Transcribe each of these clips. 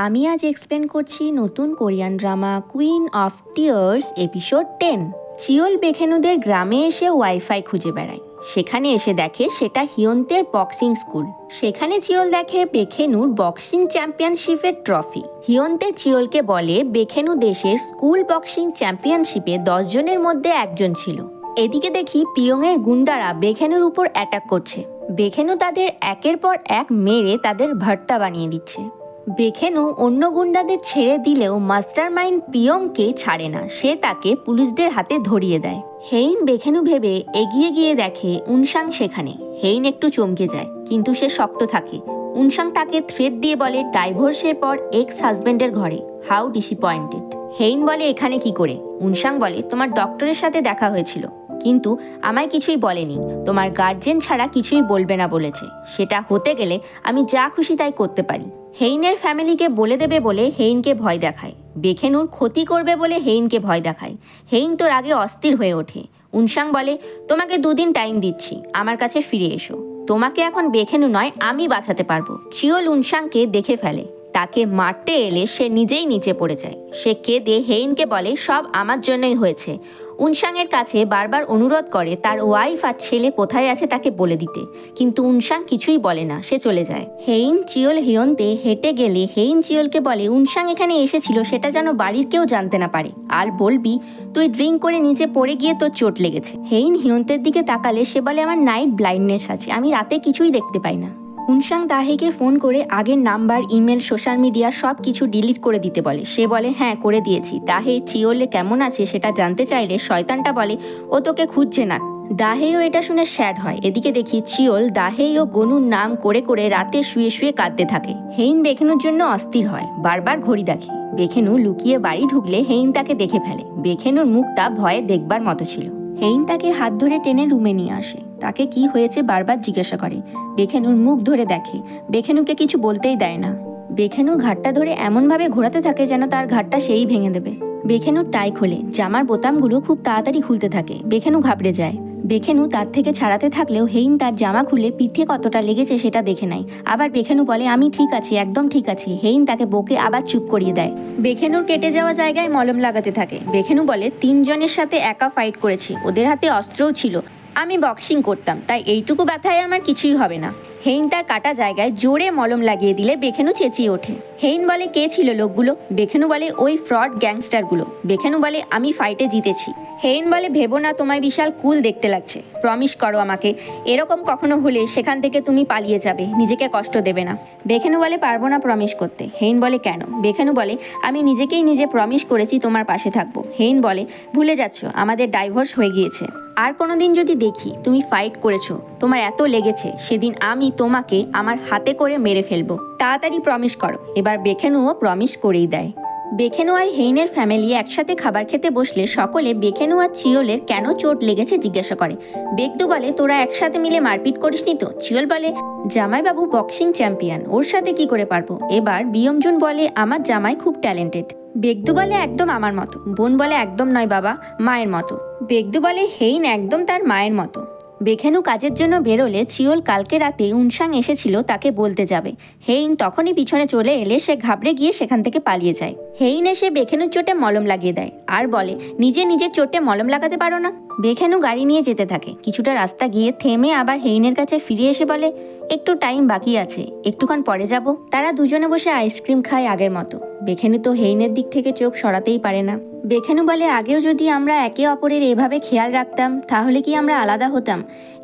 আমি আজ এক্সপ্লেন করছি নতুন Korean drama queen of tears episode 10। চিওল বেখেনুদের গ্রামে এসে ওয়াইফাই খুঁজে বেড়ায়। সেখানে এসে দেখে সেটা হিয়ন্তের বক্সিং স্কুল। সেখানে চিওল দেখে বেখেনুর বক্সিং চ্যাম্পিয়নশিপের ট্রফি। হিয়ন্তে চিওলকে বলে বেখেনু দেশের স্কুল বক্সিং চ্যাম্পিয়নশিপে 10 জনের মধ্যে একজন ছিল। এদিকে দেখি পিয়ংয়ের গুন্ডারা বেখেনুর উপর অ্যাটাক করছে। বেখেনু তাদের একের পর এক মেরে তাদের ভর্তা বানিয়ে দিচ্ছে। বেখেনু অন্য গুন্ডাদের ছেড়ে দিলেও মাস্টার মাইন্ড পিয়ংকে ছাড়ে না। সে তাকে পুলিশদের হাতে ধরিয়ে দেয়। হেইন বেখেনু ভেবে এগিয়ে গিয়ে দেখে উনসাং সেখানে। হেইন একটু চমকে যায়, কিন্তু সে শক্ত থাকে। উনসাং তাকে থ্রেট দিয়ে বলে ডাইভোর্সের পর এক্স হাজবেন্ডের ঘরে। How disappointed. হেইন বলে এখানে কি করে? উনসাং বলে তোমার ডক্টরের সাথে দেখা হয়েছিল, কিন্তু আমায় কিছুই বলেনি। তোমার গার্জেন ছাড়া কিছুই বলবে না বলেছে। সেটা হতে গেলে আমি যা খুশি তাই করতে পারি। হেইনের ফ্যামিলিকে বলে দেবে বলে হেইনকে ভয় দেখায়। বেখেনুর ক্ষতি করবে বলে হেইনকে ভয় দেখায়। হেইন তোর আগে অস্থির হয়ে ওঠে। উনসাং বলে তোমাকে 2 দিন টাইম দিচ্ছি, আমার কাছে ফিরে এসো। তোমাকে এখন বেখেনু নয়, আমি বাঁচাতে পারবো। চিওল উনসাংকে দেখে ফেলে। তাকে মারতে এলে সে নিজেই নিচে পড়ে যায়। সে কেঁদে হেইনকে বলে সব আমার জন্যই হয়েছে। উনসাংয়ের কাছে বারবার অনুরোধ করে তার ওয়াইফ আর ছেলে কোথায় আছে তাকে বলে দিতে, কিন্তু উনসাং কিছুই বলে না, সে চলে যায়। হেইন চিওল হিয়ন্তে হেঁটে গেলে হেইন চিওলকে বলে উনসাং এখানে এসেছিল সেটা যেন বাড়ির কেউ জানতে না পারে। আর বলবি তুই ড্রিঙ্ক করে নিচে পড়ে গিয়ে তোর চোট লেগেছে। হেইন হিয়ন্তের দিকে তাকালে সে বলে আমার নাইট ব্লাইন্ডনেস আছে, আমি রাতে কিছুই দেখতে পাই না। উনসাং দাহেকে ফোন করে আগের নাম্বার, ইমেল, সোশ্যাল মিডিয়া সব কিছু ডিলিট করে দিতে বলে। সে বলে হ্যাঁ করে দিয়েছি। দাহে চিওলে কেমন আছে সেটা জানতে চাইলে শয়তানটা বলে ও তোকে খুঁজছে না। দাহেও এটা শুনে স্যাড হয়। এদিকে দেখি চিওল দাহে ও গনুর নাম করে করে রাতে শুয়ে শুয়ে কাঁদতে থাকে। হেইন বেখেনুর জন্য অস্থির হয়, বারবার ঘড়ি দেখে। বেখেনু লুকিয়ে বাড়ি ঢুকলে হেইন তাকে দেখে ফেলে। বেখেনুর মুখটা ভয়ে দেখবার মতো ছিল। হেইন তাকে হাত ধরে টেনে রুমে নিয়ে আসে। তাকে কি হয়েছে বারবার জিজ্ঞাসা করে। বেখেনুর মুখ ধরে দেখে। বেখেনুকে কিছু বলতেই দেয় না। বেখেনুর ঘাটটা ধরে এমনভাবে ঘোরাতে থাকে যেন তার ঘাটটা সেই ভেঙে দেবে। বেখেনুর টাই খোলে। জামার বোতামগুলো খুব তাড়াতাড়ি খুলতে থাকে। বেখেনু ঘাবড়ে যায়। বেখেনু তার থেকে ছাড়াতে থাকলেও হেইন তার জামা খুলে পিঠে কতটা লেগেছে সেটা দেখে নেয়। আবার বেখেনু বলে আমি ঠিক আছি, একদম ঠিক আছি। হেইন তাকে বকে আবার চুপ করিয়ে দেয়। বেখেনুর কেটে যাওয়া জায়গায় মলম লাগাতে থাকে। বেখেনু বলে 3 জনের সাথে একা ফাইট করেছি, ওদের হাতে অস্ত্রও ছিল। আমি বক্সিং করতাম, তাই এইটুকু ব্যথায় আমার কিছুই হবে না। হেইন তার কাটা জায়গায় জোরে মলম লাগিয়ে দিলে বেখেনু চেঁচিয়ে ওঠে। হেইন বলে কে ছিল লোকগুলো? বেখেনু বলে ওই ফ্রড গ্যাংস্টারগুলো। বেখেনু বলে আমি ফাইটে জিতেছি। হেইন বলে ভেবো না, তোমায় বিশাল কুল দেখতে লাগছে। প্রমিস করো আমাকে, এরকম কখনো হলে সেখান থেকে তুমি পালিয়ে যাবে, নিজেকে কষ্ট দেবে না। বেখেনু বলে পারবো না প্রমিস করতে। হেইন বলে কেন? বেখেনু বলে আমি নিজেকেই নিজে প্রমিস করেছি তোমার পাশে থাকবো। হেইন বলে ভুলে যাচ্ছ, আমাদের ডাইভোর্স হয়ে গিয়েছে। আর কোনোদিন যদি দেখি তুমি ফাইট করেছো, তোমার এত লেগেছে, সেদিন আমি তোমাকে আমার হাতে করে মেরে ফেলবো। তাড়াতাড়ি প্রমিস করো। এবার বেখেনুও প্রমিস করেই দেয়। বেখেনু আর হেইনের ফ্যামিলি একসাথে খাবার খেতে বসলে সকলে বেখেনু আর চিওলের কেন চোট লেগেছে জিজ্ঞাসা করে। বেগদু বলে তোরা একসাথে মিলে মারপিট করিসনি তো? চিওল বলে জামাইবাবু বক্সিং চ্যাম্পিয়ন, ওর সাথে কি করে পারবো। এবার বিয়মজুন বলে আমার জামাই খুব ট্যালেন্টেড। বেগদু বলে একদম আমার মতো। বোন বলে একদম নয় বাবা, মায়ের মতো। বেগদু বলে হেইন একদম তার মায়ের মতো। বেখেনু কাজের জন্য বেরোলে চিওল কালকে রাতে উনসাং এসেছিল তাকে বলতে যাবে। হেইন তখনই পিছনে চলে এলে সে ঘাবড়ে গিয়ে সেখান থেকে পালিয়ে যায়। হেইন এসে বেখেনুর চোটে মলম লাগিয়ে দেয় আর বলে নিজের চোটে মলম লাগাতে পারো না? বেখেনু গাড়ি নিয়ে যেতে থাকে। কিছুটা রাস্তা গিয়ে থেমে আবার হেইনের কাছে ফিরে এসে বলে একটু টাইম বাকি আছে, একটুক্ষণ পরে যাব। তারা দুজনে বসে আইসক্রিম খায় আগের মতো। বেখেনু তো হেইনের দিক থেকে চোখ সরাতেই পারে না। বেখেনু বলে আগেও যদি আমরা একে অপরের এভাবে খেয়াল রাখতাম তাহলে কি আমরা আলাদা হতাম?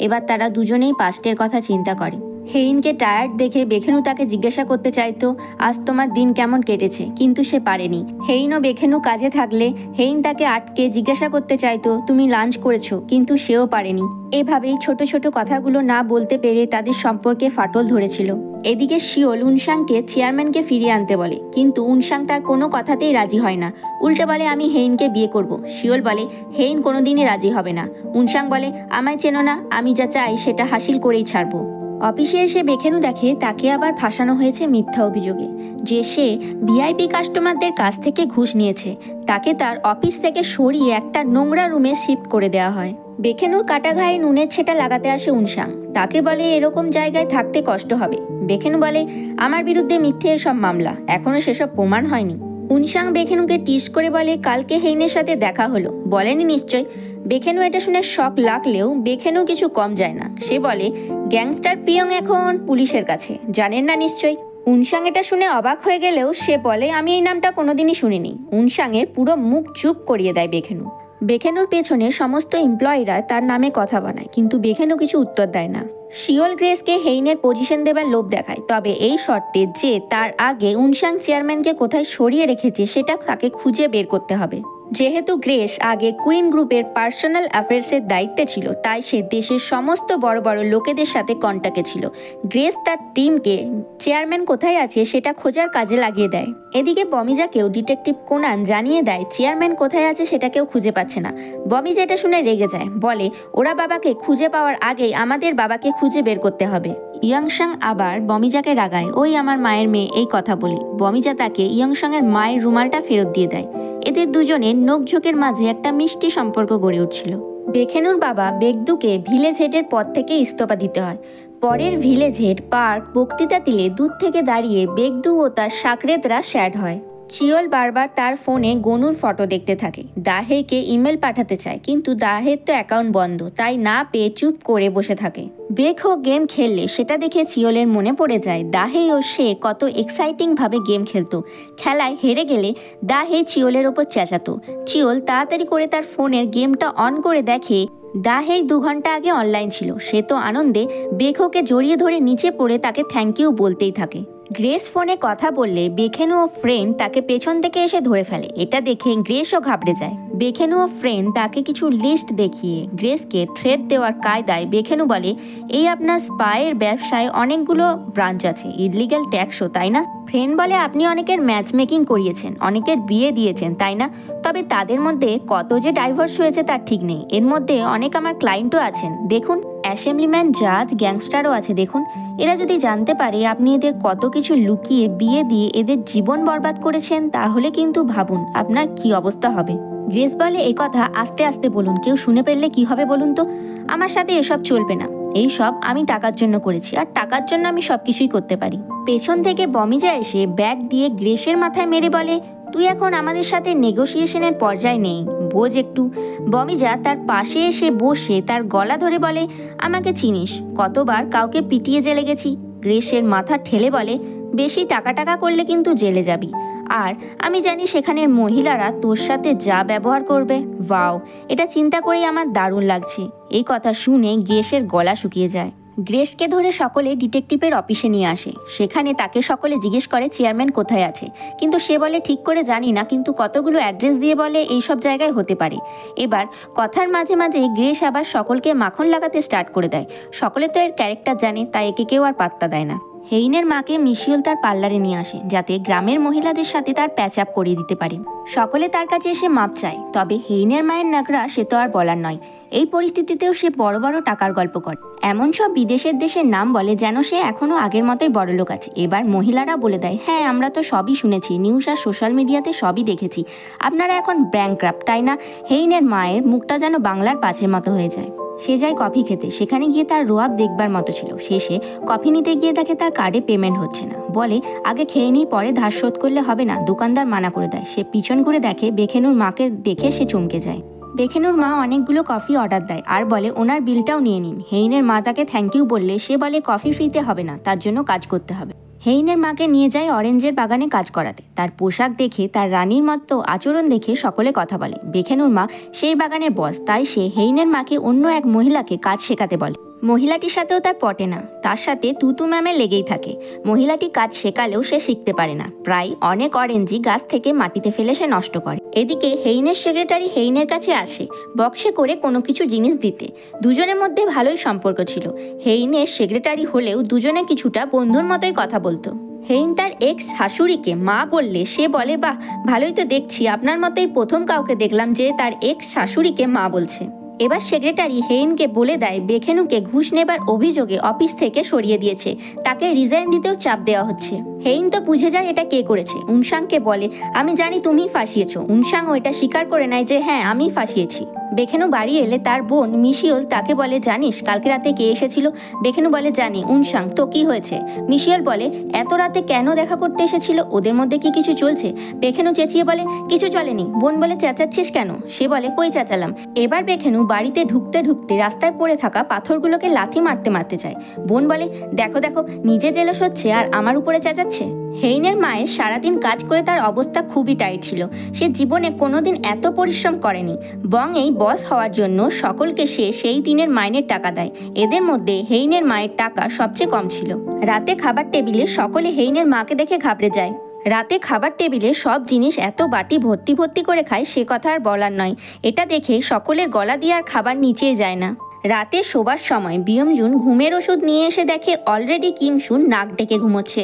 এবার তারা দুজনেই পাস্টের কথা চিন্তা করে। হেইনকে টায়ার্ড দেখে বেখেনু তাকে জিজ্ঞাসা করতে চাইতো আজ তোমার দিন কেমন কেটেছে, কিন্তু সে পারেনি। হেইন ও বেখেনু কাজে থাকলে হেইন তাকে আটকে জিজ্ঞাসা করতে চাইতো তুমি লাঞ্চ করেছো, কিন্তু সেও পারেনি। এভাবেই ছোট ছোট কথাগুলো না বলতে পেরে তাদের সম্পর্কে ফাটল ধরেছিল। এদিকে শিওল উনসাংকে চেয়ারম্যানকে ফিরিয়ে আনতে বলে, কিন্তু উনসাং তার কোনো কথাতেই রাজি হয় না। উল্টে বলে আমি হেইনকে বিয়ে করব। শিওল বলে হেইন কোনোদিনই রাজি হবে না। উনসাং বলে আমায় চেনো না, আমি যা চাই সেটা হাসিল করেই ছাড়বো। অফিসে এসে বেখেনু দেখে তাকে আবার ফাঁসানো হয়েছে মিথ্যা অভিযোগে, যে সে ভিআইপি কাস্টমারদের কাছ থেকে ঘুষ নিয়েছে। তাকে তার অফিস থেকে সরিয়ে একটা নোংরা রুমে শিফট করে দেওয়া হয়। বেখেনুর কাটা ঘায়ে নুনের ছেটা লাগাতে আসে উনসাং। তাকে বলে এরকম জায়গায় থাকতে কষ্ট হবে। বেখেনু বলে আমার বিরুদ্ধে মিথ্যে এসব মামলা, এখনো সেসব প্রমাণ হয়নি। উনসাং বেখেনুকে টিস করে বলে কালকে হেইনের সাথে দেখা হলো, বলেনি নিশ্চয়? বেখেনু এটা শুনে শক লাগলেও বেখেনু কিছু কম যায় না। সে বলে গ্যাংস্টার পিয়ং এখন পুলিশের কাছে, জানেন না নিশ্চয়? উনসাং এটা শুনে অবাক হয়ে গেলেও সে বলে আমি এই নামটা কোনোদিনই শুনিনি। উনসাংয়ের পুরো মুখ চুপ করিয়ে দেয় বেখেনু। বেখেনুর পেছনে সমস্ত এমপ্লয়িরা তার নামে কথা বানায়, কিন্তু বেখেনু কিছু উত্তর দেয় না। শিওল গ্রেসকে হেইনের পজিশন দেবার লোভ দেখায়, তবে এই শর্তে যে তার আগে উনসাং চেয়ারম্যানকে কোথায় সরিয়ে রেখেছে সেটা তাকে খুঁজে বের করতে হবে। যেহেতু গ্রেস আগে কুইন গ্রুপের পার্সোনাল অ্যাফেয়ার্সের দায়িত্বে ছিল, তাই সে দেশের সমস্ত বড় বড় লোকেদের সাথে কন্ট্যাক্টে ছিল। গ্রেস তার টিমকে চেয়ারম্যান কোথায় আছে সেটা খোঁজার কাজে লাগিয়ে দেয়। এদিকে বমিজাকেও ডিটেকটিভ কোনান জানিয়ে দেয় চেয়ারম্যান কোথায় আছে সেটা কেউ খুঁজে পাচ্ছে না। বমিজা এটা শুনে রেগে যায়, বলে ওরা বাবাকে খুঁজে পাওয়ার আগেই আমাদের বাবাকে খুঁজে বের করতে হবে। ইয়ংসাং আবার বমিজাকে রাগায়, ওই আমার মায়ের মেয়ে এই কথা বলে। বমিজা তাকে ইয়ংসাংয়ের মায়ের রুমালটা ফেরত দিয়ে দেয়। এদের দুজনের নোকঝোঁকের মাঝে একটা মিষ্টি সম্পর্ক গড়ে উঠছিল। বেখেনুর বাবা বেগদুকে ভিলেজ হেডের পদ থেকে ইস্তফা দিতে হয়। পরের ভিলেজ হেড পার্ক বক্তৃতা দিলে দূর থেকে দাঁড়িয়ে বেগদু ও তার সাকরেতরা স্যাড হয়। চিওল বারবার তার ফোনে গনুর ফটো দেখতে থাকে। দাহেকে ইমেল পাঠাতে চায়, কিন্তু দাহের তো অ্যাকাউন্ট বন্ধ, তাই না পেয়ে চুপ করে বসে থাকে। বেখো গেম খেললে সেটা দেখে চিওলের মনে পড়ে যায় দাহে ও সে কত এক্সাইটিং ভাবে গেম খেলতো। খেলায় হেরে গেলে দাহে চিওলের ওপর চেঁচাতো। চিওল তাড়াতাড়ি করে তার ফোনের গেমটা অন করে দেখে দাহে 2 ঘন্টা আগে অনলাইন ছিল। সে তো আনন্দে বেখোকে জড়িয়ে ধরে নিচে পড়ে তাকে থ্যাংক ইউ বলতেই থাকে। গ্রেস ফোনে কথা বললে বেখেনু ও ফ্রেন্ড তাকে পেছন থেকে এসে ধরে ফেলে। এটা দেখে গ্রেসও ঘাবড়ে যায়। বেখেনু ও ফ্রেন্ড তাকে কিছু লিস্ট দেখিয়ে গ্রেসকে থ্রেট দেওয়ার কায়দায় বেখেনু বলে এই আপনার স্পাইয়ের ব্যবসায় অনেকগুলো ব্রাঞ্চ আছে, ইলিগাল ট্যাক্সও, তাই না? ফ্রেন্ড বলে আপনি অনেকের ম্যাচ মেকিং করিয়েছেন, অনেকের বিয়ে দিয়েছেন, তাই না? তবে তাদের মধ্যে কত যে ডাইভোর্স হয়েছে তার ঠিক নেই। এর মধ্যে অনেক আমার ক্লায়েন্টও আছেন, দেখুন অ্যাসেম্বলিম্যান, জাজ, গ্যাংস্টারও আছে, দেখুন। এরা যদি জানতে পারে আপনি এদের কত কিছু লুকিয়ে বিয়ে দিয়ে এদের জীবন বরবাদ করেছেন, তাহলে কিন্তু ভাবুন আপনার কি অবস্থা হবে। গ্রেস বলে এই কথা আস্তে আস্তে বলুন, কেউ শুনে ফেললে কি হবে বলুন তো? আমার সাথে এসব চলবে না। এই সব আমি টাকার জন্য করেছি, আর টাকার জন্য আমি সবকিছুই করতে পারি। পেছন থেকে বমিজা এসে ব্যাগ দিয়ে গ্রেসের মাথায় মেরে বলে তুই এখন আমাদের সাথে নেগোসিয়েশনের পর্যায়ে নেই, বোঝ একটু। বমিজা তার পাশে এসে বসে তার গলা ধরে বলে আমাকে চিনিস, কতবার কাউকে পিটিয়ে জেলে গেছি। গ্রেসের মাথা ঠেলে বলে বেশি টাকা করলে কিন্তু জেলে যাবি, আর আমি জানি সেখানের মহিলারা তোর সাথে যা ব্যবহার করবে। ওয়াও, এটা চিন্তা করেই আমার দারুণ লাগছে। এই কথা শুনে গ্রেসের গলা শুকিয়ে যায়। গ্রেসকে ধরে সকলে ডিটেকটিভের অফিসে নিয়ে আসে। সেখানে তাকে সকলে জিজ্ঞেস করে চেয়ারম্যান কোথায় আছে, কিন্তু সে বলে ঠিক করে জানি না, কিন্তু কতগুলো অ্যাড্রেস দিয়ে বলে এইসব জায়গায় হতে পারে। এবার কথার মাঝে মাঝে গ্রেস আবার সকলকে মাখন লাগাতে স্টার্ট করে দেয়। সকলে তো এর ক্যারেক্টার জানে, তাই একে কেউ আর পাত্তা দেয় না। হেইনের মাকে মিশিউল তার পার্লারে নিয়ে আসে, যাতে গ্রামের মহিলাদের সাথে তার প্যাচ আপ করিয়ে দিতে পারে। সকলে তার কাছে এসে মাপ চায়, তবে হেইনের মায়ের নাগরা সে তো আর বলার নয়। এই পরিস্থিতিতেও সে বড় বড় টাকার গল্প করে, এমন সব বিদেশের দেশের নাম বলে যেন সে এখনো আগের মতোই বড়লোক আছে। এবার মহিলারা বলে দেয় হ্যাঁ আমরা তো সবই শুনেছি, নিউজ আর সোশ্যাল মিডিয়াতে সবই দেখেছি, আপনারা এখন ব্যাংক্রাফট, তাই না? হেইনের মায়ের মুখটা যেন বাংলার পাঁচের মতো হয়ে যায়। সে যায় কফি খেতে, সেখানে গিয়ে তার রোয়াব দেখবার মতো ছিল। শেষে কফি নিতে গিয়ে দেখে তার কার্ডে পেমেন্ট হচ্ছে না। বলে আগে খেয়ে নিই, পরে ধার শোধ করলে হবে না। দোকানদার মানা করে দেয়। সে পিছন ঘুরে দেখে বেখেনুর মাকে দেখে সে চমকে যায়। বেখেনুর মা অনেকগুলো কফি অর্ডার দেয় আর বলে ওনার বিলটাও নিয়ে নিন। হেইনের মা তাকে থ্যাংক ইউ বললে সে বলে কফি ফ্রিতে হবে না, তার জন্য কাজ করতে হবে। হেইনের মাকে নিয়ে যায় অরেঞ্জের বাগানে কাজ করাতে। তার পোশাক দেখে, তার রানীর মতো আচরণ দেখে সকলে কথা বলে। বেখেনুর মা সেই বাগানের বস, তাই সে হেইনের মাকে অন্য এক মহিলাকে কাজ শেখাতে বলে। মহিলাটির সাথেও তার পটে না, তার সাথে তুতু ম্যামে লেগেই থাকে। মহিলাটি কাজ শেখালেও সে শিখতে পারে না। প্রায় অনেক অরেঞ্জই গাছ থেকে মাটিতে ফেলে সে নষ্ট করে। এদিকে হেইনের সেক্রেটারি হেইনের কাছে আসে বক্সে করে কোনো কিছু জিনিস দিতে। দুজনের মধ্যে ভালোই সম্পর্ক ছিল। হেইনের সেক্রেটারি হলেও দুজনে কিছুটা বন্ধুর মতোই কথা বলতো। হেইন তার এক্স শাশুড়িকে মা বললে সে বলে বাহ, ভালোই তো দেখছি, আপনার মতোই প্রথম কাউকে দেখলাম যে তার এক্স শাশুড়িকে মা বলছে। এবার সেক্রেটারি হেইনকে বলে দেয় বেখেনুকে ঘুষ নেবার অভিযোগে অফিস থেকে সরিয়ে দিয়েছে, তাকে রিজাইন দিতেও চাপ দেওয়া হচ্ছে। হেইন তো বুঝে যায় এটা কে করেছে, উনসাংকে বলে আমি জানি তুমিই ফাঁসিয়েছ। উনসাংও এটা স্বীকার করে নেয় যে হ্যাঁ আমিই ফাঁসিয়েছি। বেখেনু বাড়ি এলে তার বোন মিশিওল তাকে বলে জানিস কালকে রাতে কে এসেছিল? বেখেনু বলে জানি। উনসাং তো কি হয়েছে? মিশিওল বলে এত রাতে কেন দেখা করতে এসেছিল, ওদের মধ্যে কি কিছু চলছে? বেখেনু চেঁচিয়ে বলে কিছু চলেনি। বোন বলে চেঁচাচ্ছিস কেন? সে বলে কই চেঁচালাম। এবার বেখেনু বাড়িতে ঢুকতে ঢুকতে রাস্তায় পড়ে থাকা পাথরগুলোকে লাথি মারতে মারতে যায়। বোন বলে দেখো দেখো নিজে জেলাস হচ্ছে আর আমার উপরে চেঁচাচ্ছে। হেইনের মায়ের সারাদিন কাজ করে তার অবস্থা খুবই টাইট ছিল, সে জীবনে কোনোদিন এত পরিশ্রম করেনি। বং এই বস হওয়ার জন্য সকলকে সে সেই দিনের মাইনের টাকা দেয়। এদের মধ্যে হেইনের মায়ের টাকা সবচেয়ে কম ছিল। রাতে খাবার টেবিলে সকলে হেইনের মাকে দেখে ঘাবড়ে যায়। রাতে খাবার টেবিলে সব জিনিস এত বাটি ভর্তি ভর্তি করে খায় সে কথা আর বলার নয়। এটা দেখে সকলের গলা দিয়ে আর খাবার নিচেই যায় না। রাতে শোবার সময় বিয়মজুন ঘুমের ওষুধ নিয়ে এসে দেখে অলরেডি কিমসুন নাক ডেকে ঘুমোচ্ছে।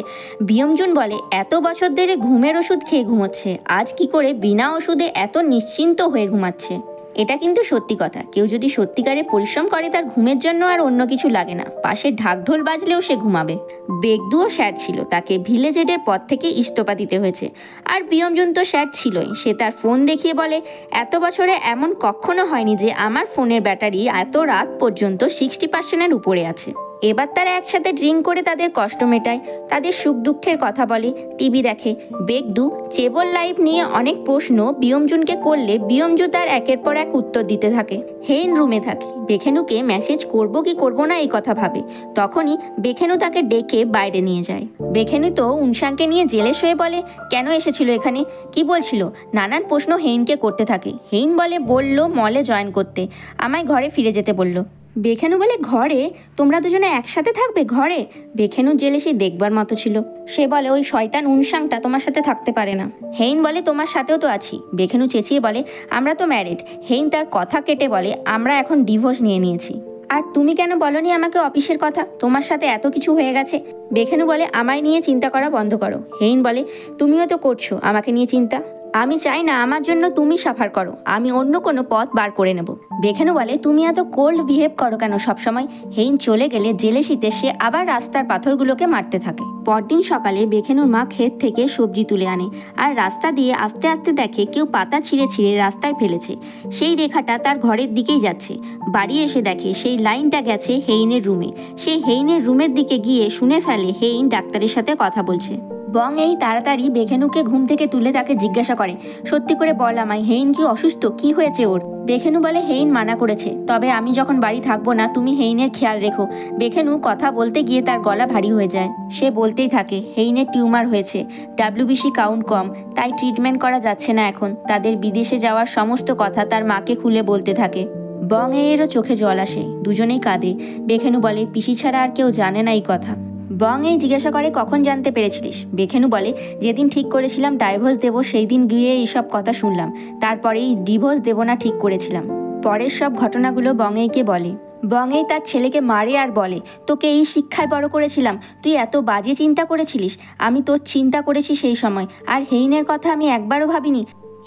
বিয়মজুন বলে এত বছর ধরে ঘুমের ওষুধ খেয়ে ঘুমোচ্ছে, আজ কি করে বিনা ওষুধে এত নিশ্চিন্ত হয়ে ঘুমাচ্ছে। এটা কিন্তু সত্যি কথা, কেউ যদি সত্যিকারে পরিশ্রম করে তার ঘুমের জন্য আর অন্য কিছু লাগে না, পাশে ঢাকঢোল বাজলেও সে ঘুমাবে। বেগদুও স্যাড ছিল, তাকে ভিলেজ হেডের পদ থেকে ইস্তফা দিতে হয়েছে। আর বিয়মজুন তো স্যাড ছিলই, সে তার ফোন দেখিয়ে বলে এত বছরে এমন কখনো হয়নি যে আমার ফোনের ব্যাটারি এত রাত পর্যন্ত 60%-এর উপরে আছে। এবার তারা একসাথে ড্রিঙ্ক করে তাদের কষ্ট মেটায়, তাদের সুখ দুঃখের কথা বলে, টিভি দেখে। বেগদু চেবল লাইফ নিয়ে অনেক প্রশ্ন বিয়মজুনকে করলে বিয়মজু তার একের পর এক উত্তর দিতে থাকে। হেইন রুমে থাকে, বেখেনুকে মেসেজ করব কি করব না এই কথা ভাবে। তখনই বেখেনু তাকে ডেকে বাইরে নিয়ে যায়। বেখেনু তো উনসাংকে নিয়ে জেলে শুয়ে বলে কেন এসেছিল এখানে, কি বলছিল, নানান প্রশ্ন হেইনকে করতে থাকে। হেইন বলল মলে জয়েন করতে, আমায় ঘরে ফিরে যেতে বলল। বেখেনু বলে ঘরে? তোমরা দুজনে একসাথে থাকবে ঘরে? বেখেনু জেলেসি দেখবার মতো ছিল, সে বলে ওই শয়তান উনসাংটা তোমার সাথে থাকতে পারে না। হেইন বলে তোমার সাথেও তো আছি। বেখেনু চেঁচিয়ে বলে আমরা তো ম্যারিড। হেইন তার কথা কেটে বলে আমরা এখন ডিভোর্স নিয়েছি। আর তুমি কেন বলনি আমাকে অফিসের কথা, তোমার সাথে এত কিছু হয়ে গেছে। বেখেনু বলে আমায় নিয়ে চিন্তা করা বন্ধ করো। হেইন বলে তুমিও তো করছো আমাকে নিয়ে চিন্তা, আমি চাই না আমার জন্য তুমি সাফার করো, আমি অন্য কোনো পথ বার করে নেব। বেখেনু বলে তুমি এত কোল্ড বিহেভ করো কেন সবসময়। হেইন চলে গেলে জেলেসিতে সে আবার রাস্তার পাথরগুলোকে মারতে থাকে। পরদিন সকালে বেখেনুর মা ক্ষেত থেকে সবজি তুলে আনে আর রাস্তা দিয়ে আস্তে আস্তে দেখে কেউ পাতা ছিঁড়ে ছিঁড়ে রাস্তায় ফেলেছে। সেই রেখাটা তার ঘরের দিকেই যাচ্ছে। বাড়ি এসে দেখে সেই লাইনটা গেছে হেইনের রুমে। সেই হেইনের রুমের দিকে গিয়ে শুনে ফেলে হেইন ডাক্তারের সাথে কথা বলছে। বং এই তাড়াতাড়ি বেখেনুকে ঘুম থেকে তুলে তাকে জিজ্ঞাসা করে সত্যি করে বল আমায়, হেইন কি অসুস্থ, কি হয়েছে ওর? বেখেনু বলে হেইন মানা করেছে, তবে আমি যখন বাড়ি থাকবো না তুমি হেইনের খেয়াল রেখো। বেখেনু কথা বলতে গিয়ে তার গলা ভারী হয়ে যায়। সে বলতেই থাকে হেইনের টিউমার হয়েছে, WBC কাউন্ট কম, তাই ট্রিটমেন্ট করা যাচ্ছে না এখন। তাদের বিদেশে যাওয়ার সমস্ত কথা তার মাকে খুলে বলতে থাকে। বং এরও চোখে জল আসে, দুজনেই কাঁদে। বেখেনু বলে পিসি ছাড়া আর কেউ জানে না এই কথা। বং এই জিজ্ঞাসা করে কখন জানতে পেরেছিলিস? বেখেনু বলে যেদিন ঠিক করেছিলাম ডাইভোর্স দেবো সেই দিন গিয়ে এইসব কথা শুনলাম, তারপরেই ডিভোর্স দেবো না ঠিক করেছিলাম। পরের সব ঘটনাগুলো বংয়েইকে বলে। বংয়েই তার ছেলেকে মারে আর বলে তোকে এই শিক্ষায় বড় করেছিলাম, তুই এত বাজে চিন্তা করেছিলিস। আমি তোর চিন্তা করেছি সেই সময়, আর হেইনের কথা আমি একবারও ভাবিনি।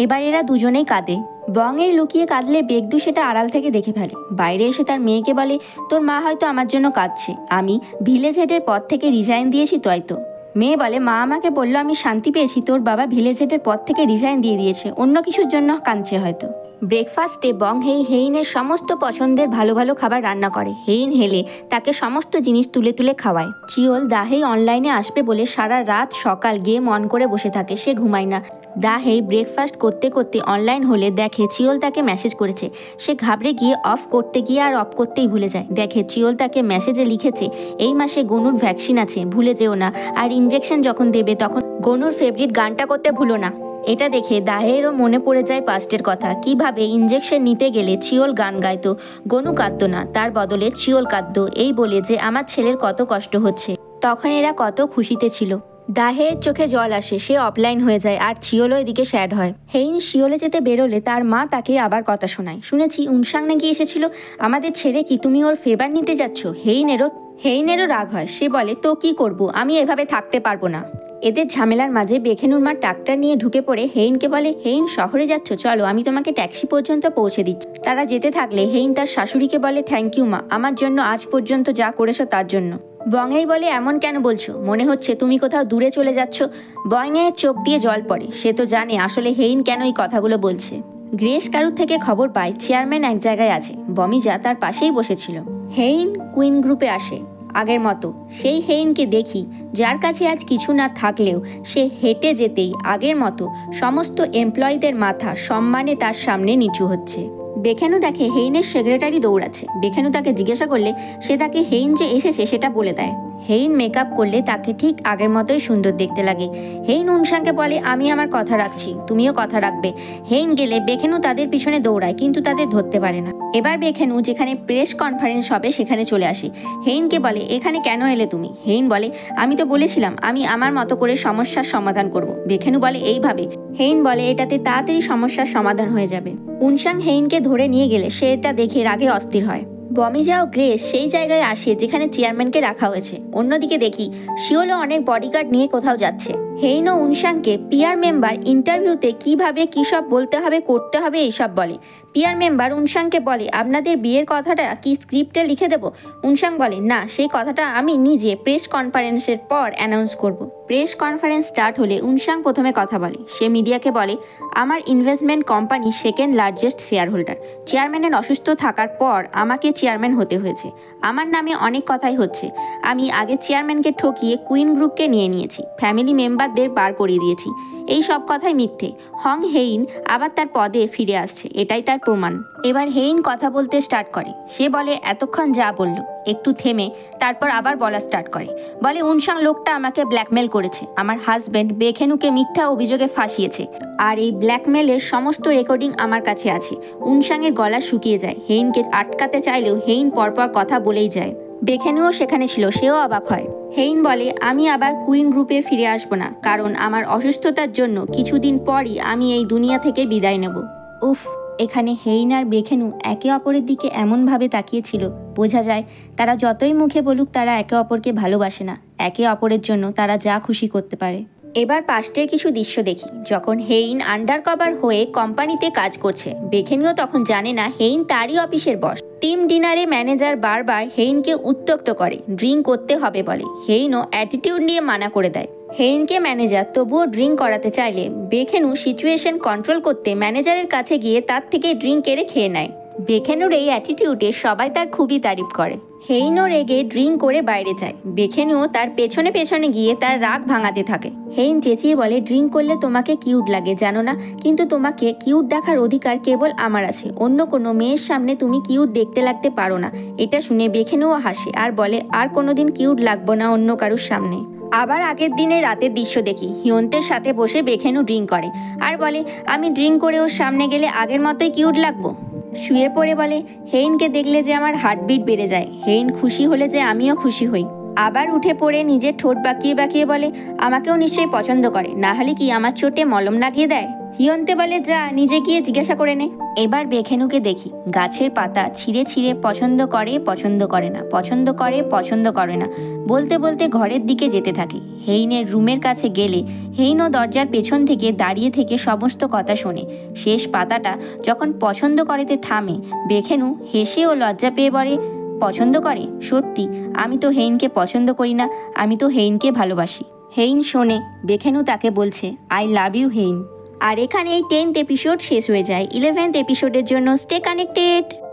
এবার এরা দুজনেই কাঁদে। বং এই লুকিয়ে কাঁদলে বেগদু সেটা আড়াল থেকে দেখে ফেলে। বাইরে এসে তার মেয়েকে বলে তোর মা হয়তো আমার জন্য কাঁদছে, আমি ভিলেজ হেডের পদ থেকে রিজাইন দিয়েছি তাই তো। মেয়ে বলে মা আমাকে বললো আমি শান্তি পেয়েছি, তোর বাবা ভিলেজ হেডের পদ থেকে রিজাইন দিয়ে দিয়েছে, অন্য কিছুর জন্য কাঁদছে হয়তো। ব্রেকফাস্টে বং হেইনের সমস্ত পছন্দের ভালো ভালো খাবার রান্না করে। হেইন হেলে তাকে সমস্ত জিনিস তুলে তুলে খাওয়ায়। চিওল দাহেই অনলাইনে আসবে বলে সারা রাত সকাল গেম অন করে বসে থাকে, সে ঘুমায় না। দাহেই ব্রেকফাস্ট করতে করতে অনলাইন হলে দেখে চিওল তাকে মেসেজ করেছে। সে ঘাবড়ে গিয়ে অফ করতে গিয়ে আর অফ করতেই ভুলে যায়। দেখে চিওল তাকে মেসেজে লিখেছে এই মাসে গনুর ভ্যাকসিন আছে, ভুলে যেও না, আর ইঞ্জেকশন যখন দেবে তখন গনুর ফেভারিট গানটা করতে ভুলো না। এটা দেখে দাহেরও মনে পড়ে যায় পাস্টের কথা, কিভাবে ইঞ্জেকশন নিতে গেলে চিওল গান গাইতো, গনু কাঁদতো না, তার বদলে চিওল কাঁদতো, এই বলে যে আমার ছেলের কত কষ্ট হচ্ছে। তখন এরা কত খুশিতে ছিল। দাহের চোখে জল আসে, সে অফলাইন হয়ে যায় আর চিওলও এদিকে স্যাড হয়। হেইন শিওলে যেতে বেরোলে তার মা তাকে আবার কথা শোনায়, শুনেছি উনসাং নাকি এসেছিল, আমাদের ছেড়ে কি তুমি ওর ফেভার নিতে যাচ্ছ? হেইনেরও হেইনেরও রাগ হয়। সে বলে, তো কি করব, আমি এভাবে থাকতে পারবো না। এদের ঝামেলার মাঝে বেখেনুর মা ট্রাক্টর নিয়ে ঢুকে পড়ে হেইনকে বলে, হেইন শহরে যাচ্ছ, চলো আমি তোমাকে ট্যাক্সি পর্যন্ত পৌঁছে দিচ্ছি। তারা যেতে থাকলে হেইন তার শাশুড়িকে বলে, থ্যাংক ইউ মা, আমার জন্য আজ পর্যন্ত যা করেছো তার জন্য। বংয়েই বলে, এমন কেন বলছো, মনে হচ্ছে তুমি কোথাও দূরে চলে যাচ্ছ। বংয়ের চোখ দিয়ে জল পড়ে। সে তো জানে আসলে হেইন কেন এই কথাগুলো বলছে। গ্রেস কারুর থেকে খবর পায় চেয়ারম্যান এক জায়গায় আছে। বমিজা তার পাশেই বসেছিল। হেইন কুইন গ্রুপে আসে আগের মতো। সেই হেইনকে দেখি, যার কাছে আজ কিছু না থাকলেও সে হেঁটে যেতেই আগের মতো সমস্ত এমপ্লয়ীদের মাথা সম্মানে তার সামনে নিচু হচ্ছে। বেখেনু দেখে হেইনের সেক্রেটারি দৌড়াচ্ছে। বেখেনু তাকে জিজ্ঞাসা করলে সে তাকে হেইন যে এসেছে সেটা বলে দেয়। হেইন মেকআপ করলে তাকে ঠিক আগের মতোই সুন্দর দেখতে লাগে। হেইন উনসাংকে বলে, আমি আমার কথা রাখছি, তুমিও কথা রাখবে। হেইন গেলে বেখেনু তাদের পিছনে দৌড়ায়, কিন্তু তাদের ধরতে পারে না। এবার বেখেনু যেখানে প্রেস কনফারেন্স হবে সেখানে চলে আসে। হেইনকে বলে, এখানে কেন এলে তুমি? হেইন বলে, আমি তো বলেছিলাম আমি আমার মতো করে সমস্যার সমাধান করব। বেখেনু বলে, এইভাবে? হেইন বলে, এটাতে তাড়াতাড়ি সমস্যার সমাধান হয়ে যাবে। উনসাং হেইনকে ধরে নিয়ে গেলে সে এটা দেখে রাগে অস্থির হয়। বমিজা ও গ্রেস সেই জায়গায় আসে যেখানে চেয়ারম্যানকে রাখা হয়েছে। অন্যদিকে দেখি শিওলও অনেক বডিগার্ড নিয়ে কোথাও যাচ্ছে। হেইন ও উনসাংকে পিআর মেম্বার ইন্টারভিউতে কিভাবে কী সব বলতে হবে করতে হবে এইসব বলে। পিআর মেম্বার উনসাংকে বলে, আপনাদের বিয়ের কথাটা কি স্ক্রিপ্টে লিখে দেব? উনসাং বলে, না, সেই কথাটা আমি নিজে প্রেস কনফারেন্সের পর অ্যানাউন্স করব। প্রেস কনফারেন্স স্টার্ট হলে উনসাং প্রথমে কথা বলে। সে মিডিয়াকে বলে, আমার investment company second largest share holder. চেয়ারম্যানের অসুস্থ থাকার পর আমাকে চেয়ারম্যান হতে হয়েছে। আমার নামে অনেক কথাই হচ্ছে। আমি আগে চেয়ারম্যানকে ঠকিয়ে কুইন গ্রুপকে নিয়ে নিয়েছি, ফ্যামিলি মেম্বারদের বার করিয়ে দিয়েছি। এই সব কথাই মিথ্যে। হং হেইন আবার তার পদে ফিরে আসছে, এটাই তার প্রমাণ। এবার হেইন কথা বলতে স্টার্ট করে। সে বলে, এতক্ষণ যা বলল, একটু থেমে তারপর আবার বলা স্টার্ট করে। বলে, উনসাং লোকটা আমাকে ব্ল্যাকমেল করেছে। আমার হাজব্যান্ড বেখেনুকে মিথ্যা অভিযোগে ফাঁসিয়েছে। আর এই ব্ল্যাকমেলের সমস্ত রেকর্ডিং আমার কাছে আছে। উনসাংয়ের গলা শুকিয়ে যায়। হেইনকে আটকাতে চাইলেও হেইন পরপর কথা বলেই যায়। বেখেনুও সেখানে ছিল, সেও অবাক হয়। হেইন বলে, আমি আবার কুইন গ্রুপে ফিরে আসবো না, কারণ আমার অসুস্থতার জন্য কিছুদিন পরই আমি এই দুনিয়া থেকে বিদায় নেব। উফ, এখানে হেইন আর বেখেনু একে অপরের দিকে এমনভাবে তাকিয়েছিল, বোঝা যায় তারা যতই মুখে বলুক তারা একে অপরকে ভালোবাসে না। একে অপরের জন্য তারা যা খুশি করতে পারে। এবার পাস্টের কিছু দৃশ্য দেখি। যখন হেইন আন্ডার কভার হয়ে কোম্পানিতে কাজ করছে, বেখেনুও তখন জানে না হেইন তারই অফিসের বস। টিম ডিনারে ম্যানেজার বারবার হেইনকে উত্ত্যক্ত করে, ড্রিঙ্ক করতে হবে বলে। হেইনও অ্যাটিটিউড নিয়ে মানা করে দেয়। হেইনকে ম্যানেজার তবুও ড্রিঙ্ক করাতে চাইলে বেখেনু সিচুয়েশন কন্ট্রোল করতে ম্যানেজারের কাছে গিয়ে তার থেকে ড্রিঙ্ক কেড়ে খেয়ে নেয়। বেখেনুর এই অ্যাটিটিউডে সবাই তার খুবই তারিফ করে। হেইনও রেগে ড্রিঙ্ক করে বাইরে যায়। বেখেনুও তার পেছনে পেছনে গিয়ে তার রাগ ভাঙাতে থাকে। হেইন চেঁচিয়ে বলে, ড্রিঙ্ক করলে তোমাকে কিউট লাগে জানো না, কিন্তু তোমাকে কিউট দেখার অধিকার কেবল আমার আছে। অন্য কোনো মেয়ের সামনে তুমি কিউট দেখতে লাগতে পারো না। এটা শুনে বেখেনুও হাসে আর বলে, আর কোনোদিন কিউট লাগবো না অন্য কারুর সামনে। আবার আগের দিনের রাতের দৃশ্য দেখি। হিয়ন্তের সাথে বসে বেখেনু ড্রিঙ্ক করে আর বলে, আমি ড্রিঙ্ক করে ওর সামনে গেলে আগের মতোই কিউট লাগবো। শুয়ে পড়ে বলে, হেইনকে দেখলে যে আমার হার্টবিট বেড়ে যায়। হেইন খুশি হলে যে আমিও খুশি হই। আবার উঠে পড়ে নিজের ঠোঁট বাঁকিয়ে বাঁকিয়ে বলে, আমাকেও নিশ্চয়ই পছন্দ করে, না হলে কি আমার চোটে মলম লাগিয়ে দেয়? হিয়ন্তে বলে, যা নিজে গিয়ে জিজ্ঞাসা করে নে। এবার বেখেনুকে দেখি গাছের পাতা ছিঁড়ে ছিঁড়ে পছন্দ করে পছন্দ করে না, পছন্দ করে পছন্দ করে না বলতে বলতে ঘরের দিকে যেতে থাকে। হেইনের রুমের কাছে গেলে হেইনও দরজার পেছন থেকে দাঁড়িয়ে থেকে সমস্ত কথা শোনে। শেষ পাতাটা যখন পছন্দ করেতে থামে, বেখেনু হেসে ও লজ্জা পেয়ে বলে, পছন্দ করে? সত্যি? আমি তো হেইনকে পছন্দ করি না, আমি তো হেইনকে ভালোবাসি। হেইন শোনে বেখেনু তাকে বলছে, আই লাভ ইউ হেইন। আর এখানে এই 10th এপিসোড শেষ হয়ে যায়। 11th এপিসোডের জন্য স্টে কানেক্টেড।